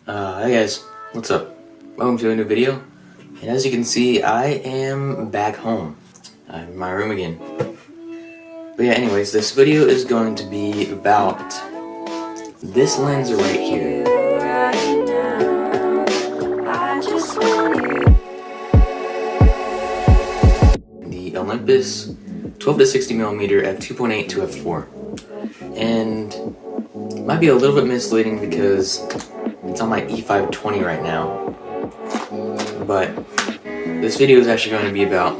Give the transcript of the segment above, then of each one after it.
Hey guys, what's up? Welcome to a new video. And as you can see, I am back home. I'm in my room again. But yeah, anyways, this video is going to be about this lens right here. The Olympus 12-60mm f2.8-4. And it might be a little bit misleading because it's on my E520 right now, but this video is actually going to be about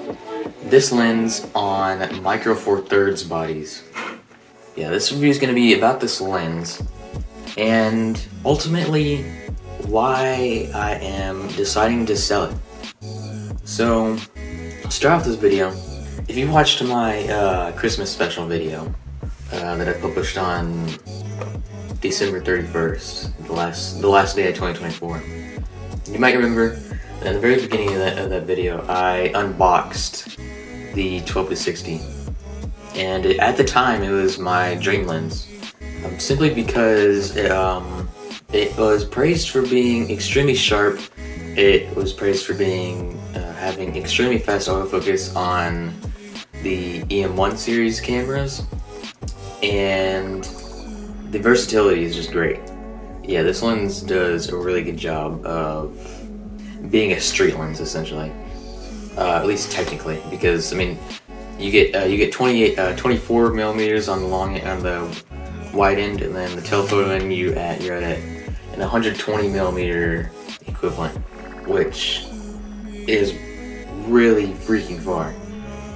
this lens on micro four thirds bodies. Yeah, this review is going to be about this lens and ultimately why I am deciding to sell it. So, I'll start off this video. If you watched my Christmas special video that I published on December 31st, the last day of 2024. You might remember that at the very beginning of that video, I unboxed the 12-60, and at the time it was my dream lens, simply because it was praised for being extremely sharp. It was praised for being having extremely fast autofocus on the EM1 series cameras, and the versatility is just great. Yeah, this lens does a really good job of being a street lens, essentially. At least technically, because I mean, you get 24 millimeters on the the wide end, and then the telephoto end you're at an 120 millimeter equivalent, which is really freaking far.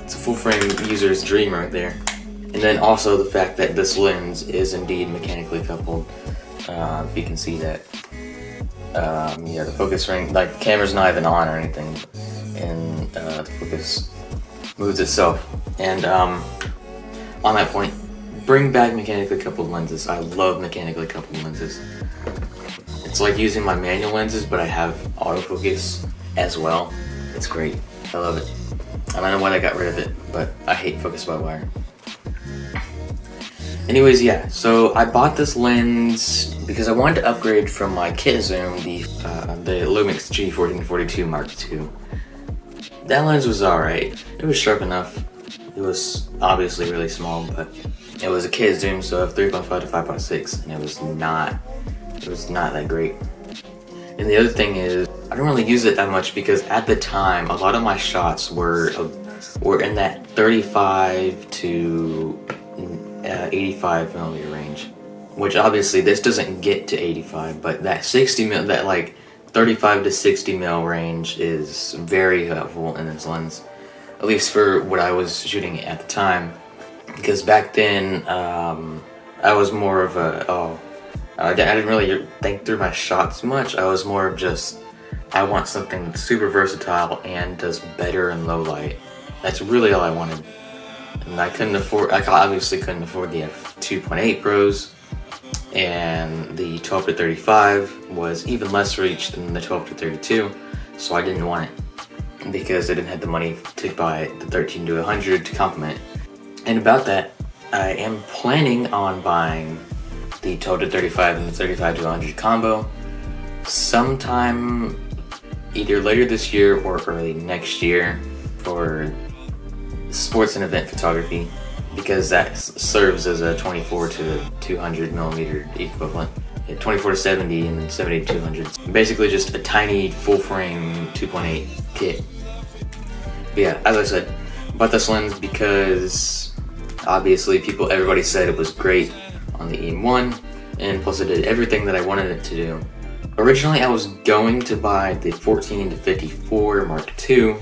It's a full frame user's dream right there. And then also the fact that this lens is indeed mechanically coupled, if you can see that. Yeah, the focus ring, like the camera's not even on or anything, and the focus moves itself. And on that point, bring back mechanically coupled lenses. I love mechanically coupled lenses. It's like using my manual lenses, but I have autofocus as well. It's great. I love it. I don't know why I got rid of it, but I hate focus by wire. Anyways, yeah, so I bought this lens because I wanted to upgrade from my kit zoom, the Lumix G1442 Mark II. That lens was alright. It was sharp enough. It was obviously really small, but it was a kit zoom, so of 3.5 to 5.6, and it was not that great. And the other thing is, I don't really use it that much because at the time, a lot of my shots were in that 35 to 85 millimeter range, which obviously this doesn't get to 85, but that 60 mil, that like 35 to 60 mil range is very helpful in this lens, at least for what I was shooting at the time. Because back then, I was more of I didn't really think through my shots much. I was more of just, I want something super versatile and does better in low light. That's really all I wanted. And I obviously couldn't afford the f2.8 Pros, and the 12 to 35 was even less reach than the 12 to 32, so I didn't want it because I didn't have the money to buy the 13 to 100 to complement it. And about that, I am planning on buying the 12 to 35 and the 35 to 100 combo sometime either later this year or early next year for sports and event photography, because that serves as a 24 to 200 millimeter equivalent. 24 to 70 and 70 to 200. Basically just a tiny full frame 2.8 kit. But yeah, as I said, bought this lens because obviously everybody said it was great on the EM1, and plus it did everything that I wanted it to do. Originally I was going to buy the 14 to 54 Mark II,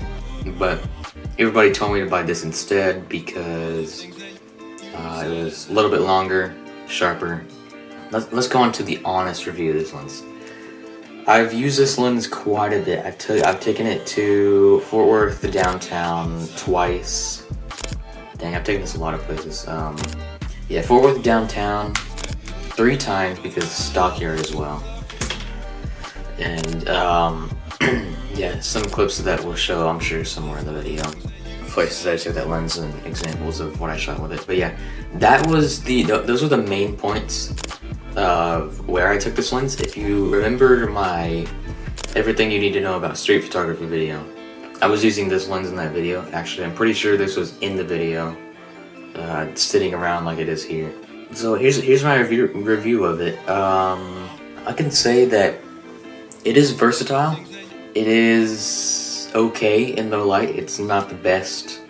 but everybody told me to buy this instead because it was a little bit longer, sharper. Let's go on to the honest review of this lens. I've used this lens quite a bit. I've taken it to Fort Worth, the downtown, twice. Dang, I've taken this a lot of places. Yeah, Fort Worth downtown 3 times because of Stockyard as well. And yeah, some clips of that will show, I'm sure, somewhere in the video. Places I took that lens and examples of what I shot with it. But yeah, those were the main points of where I took this lens. If you remember my everything you need to know about street photography video, I was using this lens in that video. Actually, I'm pretty sure this was in the video, sitting around like it is here. So here's my review of it. I can say that it is versatile. It is okay in low light. It's not the best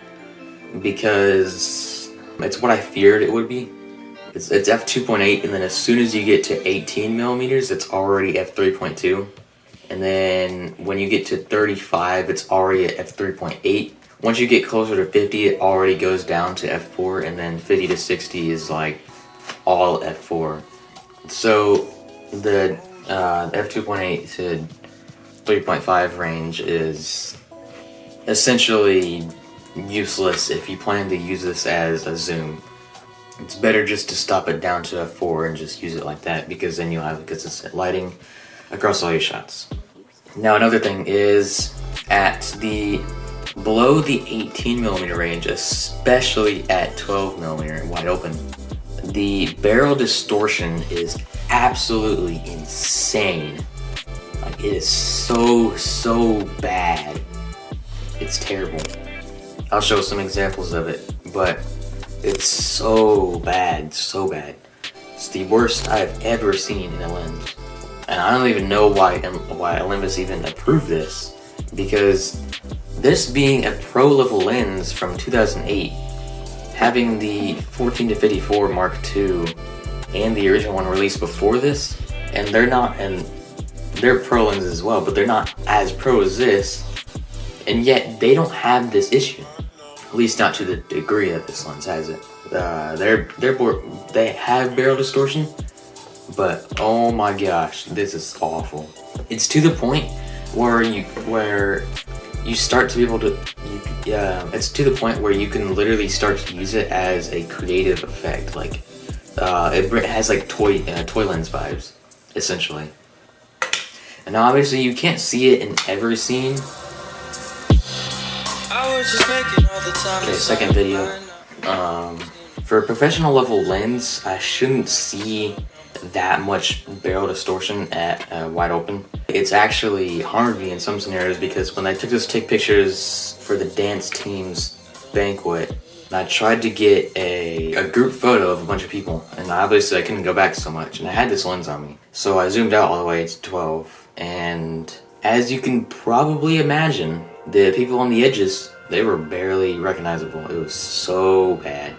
because it's what I feared it would be. It's f2.8, and then as soon as you get to 18 millimeters, it's already f3.2. And then when you get to 35, it's already at f3.8. Once you get closer to 50, it already goes down to f4, and then 50 to 60 is like all f4. So the f2.8 to 3.5 range is essentially useless if you plan to use this as a zoom. It's better just to stop it down to f4 and just use it like that, because then you'll have consistent lighting across all your shots. Now another thing is below the 18 millimeter range, especially at 12 millimeter wide open, the barrel distortion is absolutely insane. Like, it is so bad. It's terrible. I'll show some examples of it, but it's so bad, so bad. It's the worst I've ever seen in a lens. And I don't even know why Olympus even approved this, because this being a pro level lens from 2008, having the 14-54 Mark II and the original one released before this, and they're pro lenses as well, but they're not as pro as this, and yet they don't have this issue. At least not to the degree that this lens has it. They have barrel distortion, but oh my gosh, this is awful. It's to the point where you start to be able to. It's to the point where you can literally start to use it as a creative effect. Like it has like toy lens vibes, essentially. And now obviously you can't see it in every scene. Okay, second video. For a professional level lens, I shouldn't see that much barrel distortion at wide open. It's actually harmed me in some scenarios, because when I took pictures for the dance team's banquet, and I tried to get a group photo of a bunch of people, and obviously I couldn't go back so much, and I had this lens on me. So I zoomed out all the way to 12, and as you can probably imagine, the people on the edges, they were barely recognizable. It was so bad.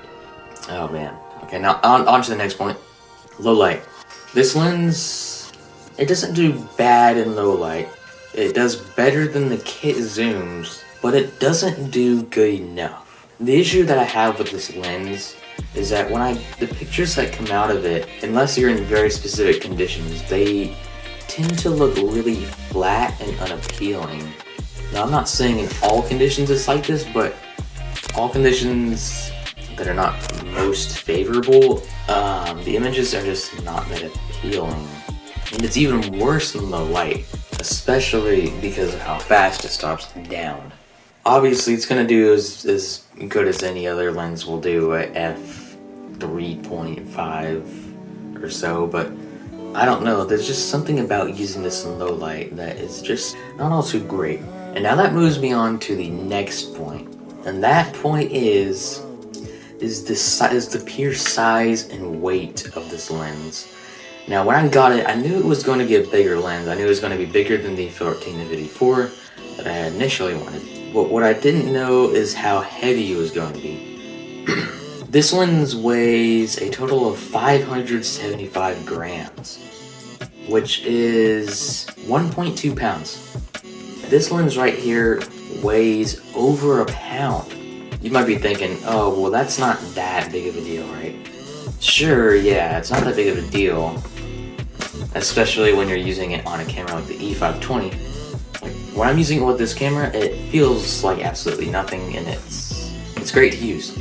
Oh man. Okay, now on to the next point. Low light. This lens, it doesn't do bad in low light. It does better than the kit zooms, but it doesn't do good enough. The issue that I have with this lens is that the pictures that come out of it, unless you're in very specific conditions, they tend to look really flat and unappealing. Now, I'm not saying in all conditions it's like this, but all conditions that are not most favorable, the images are just not that appealing. And it's even worse in low light, especially because of how fast it stops down. Obviously, it's going to do as good as any other lens will do at f3.5 or so, but I don't know, there's just something about using this in low light that is just not all too great. And now that moves me on to the next point, and that point is the pure size and weight of this lens. Now when I got it, I knew it was going to be a bigger lens. I knew it was going to be bigger than the 14-54 that I initially wanted. But what I didn't know is how heavy it was going to be. This lens weighs a total of 575 grams, which is 1.2 pounds. This lens right here weighs over a pound. You might be thinking, oh, well, that's not that big of a deal, right? Sure, yeah, it's not that big of a deal, especially when you're using it on a camera like the E520. Like, when I'm using it with this camera, it feels like absolutely nothing, and it's great to use.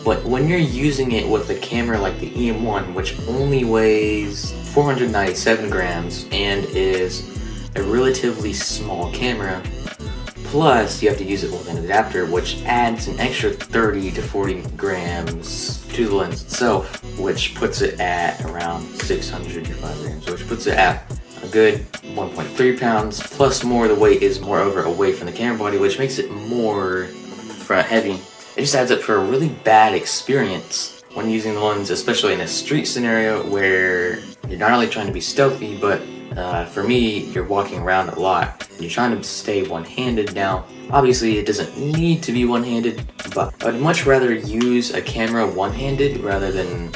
But when you're using it with a camera like the EM1, which only weighs 497 grams and is a relatively small camera, Plus, you have to use it with an adapter, which adds an extra 30 to 40 grams to the lens itself, which puts it at around 605 grams, which puts it at a good 1.3 pounds, plus more. The weight is moreover away from the camera body, which makes it more front heavy. It just adds up for a really bad experience when using the lens, especially in a street scenario where you're not only trying to be stealthy, but for me, you're walking around a lot. You're trying to stay one-handed now. Obviously, it doesn't need to be one-handed, but I'd much rather use a camera one-handed rather than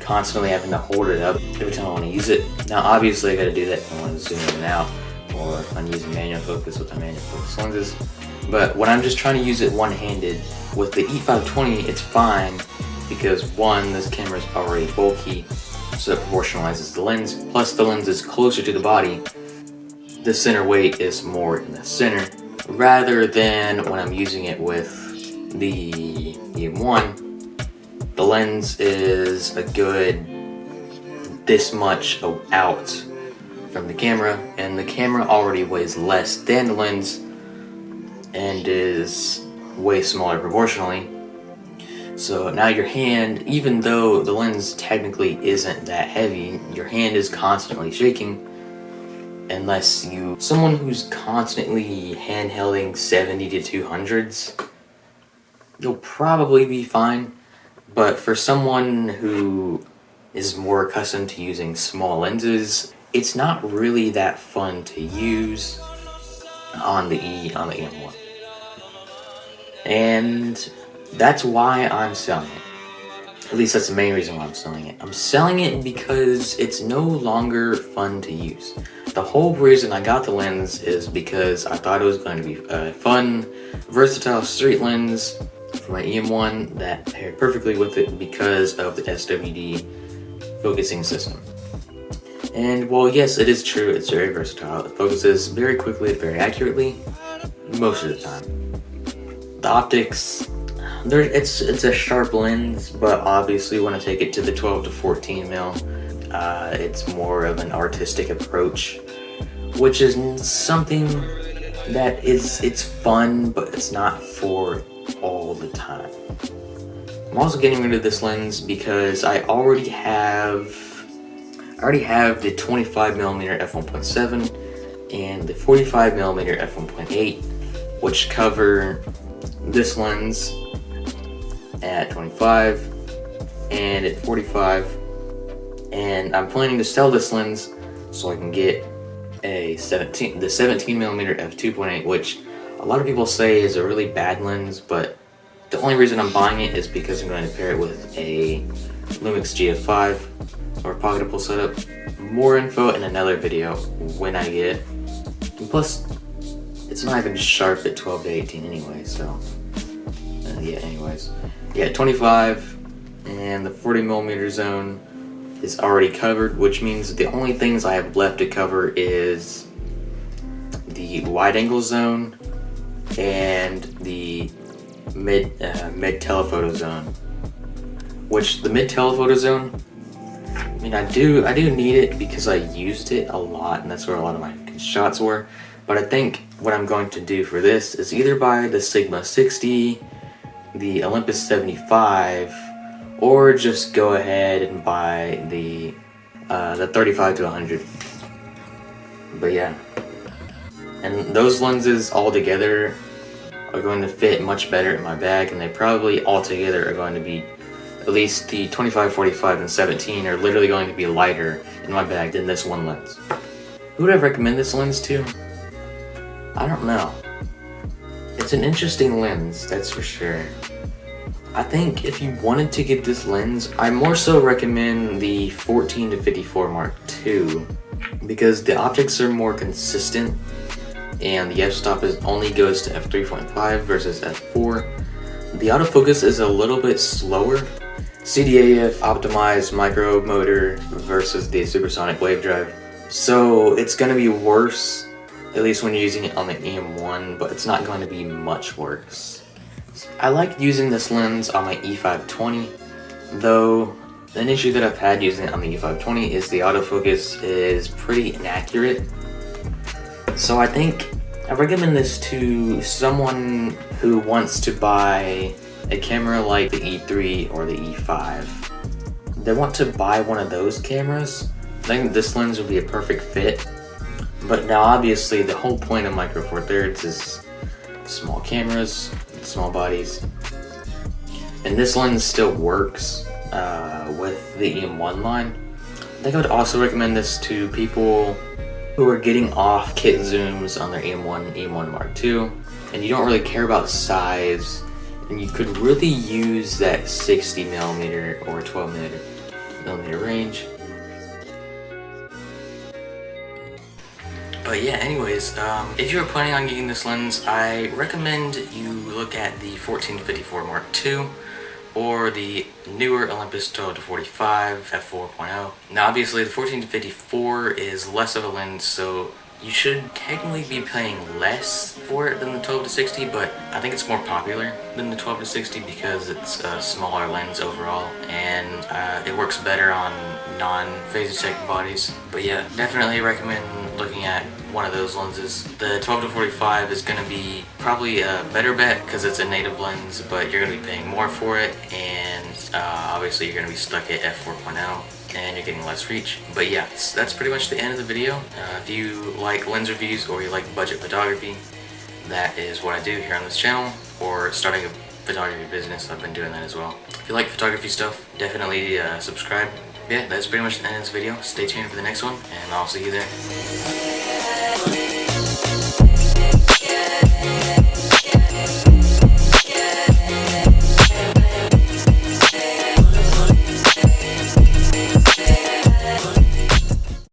constantly having to hold it up every time I want to use it. Now, obviously, I got to do that if I want to zoom in and out, or if I'm using manual focus with my manual focus lenses. But when I'm just trying to use it one-handed with the E520, it's fine because one, this camera is already bulky, so it proportionalizes the lens, plus the lens is closer to the body. The center weight is more in the center, rather than when I'm using it with the M1, the lens is a good this much out from the camera, and the camera already weighs less than the lens and is way smaller proportionally. So now your hand, even though the lens technically isn't that heavy, your hand is constantly shaking. Unless someone who's constantly handhelding 70 to 200s, you'll probably be fine. But for someone who is more accustomed to using small lenses, it's not really that fun to use on the M1. And that's why I'm selling it. At least that's the main reason why I'm selling it. I'm selling it because it's no longer fun to use. The whole reason I got the lens is because I thought it was going to be a fun, versatile street lens for my EM1 that paired perfectly with it because of the SWD focusing system. And while yes, it is true, it's very versatile. It focuses very quickly, very accurately, most of the time. The optics, it's a sharp lens, but obviously when I take it to the 12 to 14mm, it's more of an artistic approach, which is something that it's fun, but it's not for all the time. I'm also getting rid of this lens because I already have the 25mm f1.7 and the 45mm f1.8, which cover this lens at 25 and at 45, and I'm planning to sell this lens so I can get the 17mm f2.8, which a lot of people say is a really bad lens, but the only reason I'm buying it is because I'm going to pair it with a Lumix GF5 or pocketable setup. More info in another video when I get it. And plus, it's not even sharp at 12 to 18 anyway, so yeah, 25 and the 40mm zone is already covered, which means the only things I have left to cover is the wide angle zone and the mid telephoto zone. Which the mid telephoto zone, I mean, I do need it because I used it a lot, and that's where a lot of my shots were. But I think what I'm going to do for this is either buy the Sigma 60, the Olympus 75, or just go ahead and buy the 35 to 100. But yeah, and those lenses all together are going to fit much better in my bag, and they probably all together are going to be, at least the 25, 45, and 17 are literally going to be lighter in my bag than this one lens. Who would I recommend this lens to? I don't know. It's an interesting lens, that's for sure. I think if you wanted to get this lens, I more so recommend the 14 to 54 Mark II because the optics are more consistent and the f-stop only goes to f3.5 versus f4. The autofocus is a little bit slower. CDAF optimized micro motor versus the supersonic wave drive. So it's going to be worse, at least when you're using it on the EM1, but it's not going to be much worse. I like using this lens on my E520, though an issue that I've had using it on the E520 is the autofocus is pretty inaccurate. So I think I recommend this to someone who wants to buy a camera like the E3 or the E5. They want to buy one of those cameras. I think this lens would be a perfect fit. But now obviously the whole point of Micro Four Thirds is small cameras, small bodies. And this lens still works with the EM1 line. I think I would also recommend this to people who are getting off kit zooms on their EM1, EM1 Mark II, and you don't really care about size, and you could really use that 60mm or 12mm range. But yeah, anyways, if you're planning on getting this lens, I recommend you look at the 14-54 Mark II or the newer Olympus 12-45 f4.0. Now obviously the 14-54 is less of a lens, so you should technically be paying less for it than the 12-60, but I think it's more popular than the 12-60 because it's a smaller lens overall, and it works better on non-phase check bodies. But yeah, definitely recommend looking at one of those lenses. The 12-45 is going to be probably a better bet because it's a native lens, but you're going to be paying more for it, and obviously you're going to be stuck at f4.0 and you're getting less reach. But yeah, that's pretty much the end of the video. If you like lens reviews or you like budget photography, that is what I do here on this channel, or starting a photography business. I've been doing that as well. If you like photography stuff, definitely subscribe. Yeah, that's pretty much the end of this video. Stay tuned for the next one, and I'll see you there.